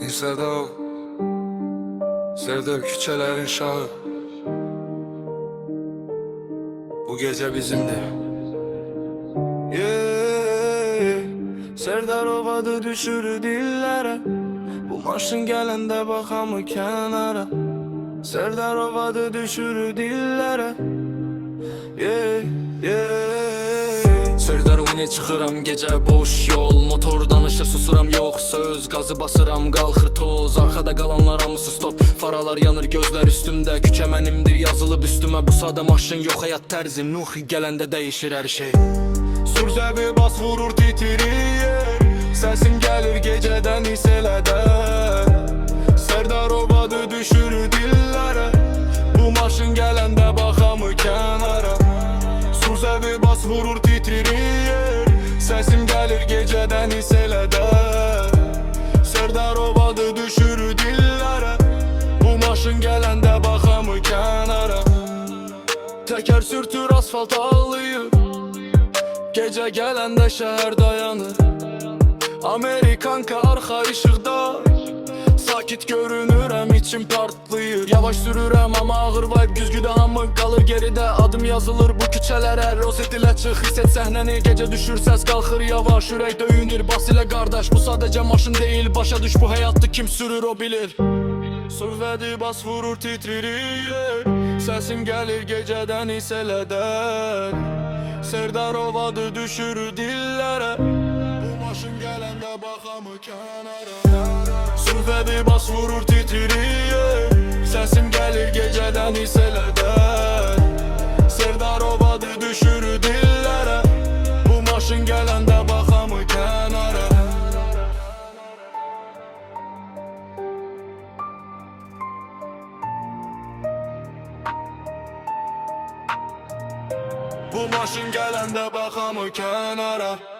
İnsadan sevdim küçelerin şahı. Bu gece bizimdi. Serdar ovadı düşür dillere. Bu maşın gelende bakamı kenara. Serdar ovadı düşür dillere. Serdar oyuna çıxıram gecə boş yol. Motor danışır susuram yox söz. Qazı basıram qalxır toz. Arxada qalanlar hamısı stop. Faralar yanır gözlər üstümdə. Küçə mənimdir yazılıb üstümə. Bu sadə maşın yox həyat tərzim. Nuhi gələndə dəyişir hər şey. Sürzəbi bas vurur titrir. Səsim gəlir gecədən hisələdən. Serdar ovadı düşür dillərə. Bu maşın gələndə baxamı kənara. Sürzəbi bas vurur titrir. Səsim gəlir gecədən hisələdən. Serdar ovadı düşür dillərə. Bu maşın gələndə baxamı kənara. Təkər sürtür asfalt ağlayır. Gecə gələndə şəhər dayanır. Amerikanka arxa işıqda. Sakit görünürəm, içim partlayır. Yavaş sürürəm amma ağır vibe güzgüdə. Hamı qalır geridə, adım yazılır bu küçələrə. Rozet ilə çıx, hiss et səhnəni. Gecə düşür, səs qalxır yavaş. Ürək döyünür, bas ilə qardaş. Bu sadəcə maşın deyil, başa düş bu həyatı kim sürür o bilir. Sövvədi bas vurur titrir. Səsim gəlir gecədən hisələdən. Serdar ovadı düşür dillərə. Bu maşın gələndə baxamı kənara. Sövvədi bas vurur titrir. Səsim gəlir gecədən hisələdən. Serdar ovadı düşür dillərə. Bu maşın gələndə baxamı kənara. Bu maşın gələndə baxamı kənara.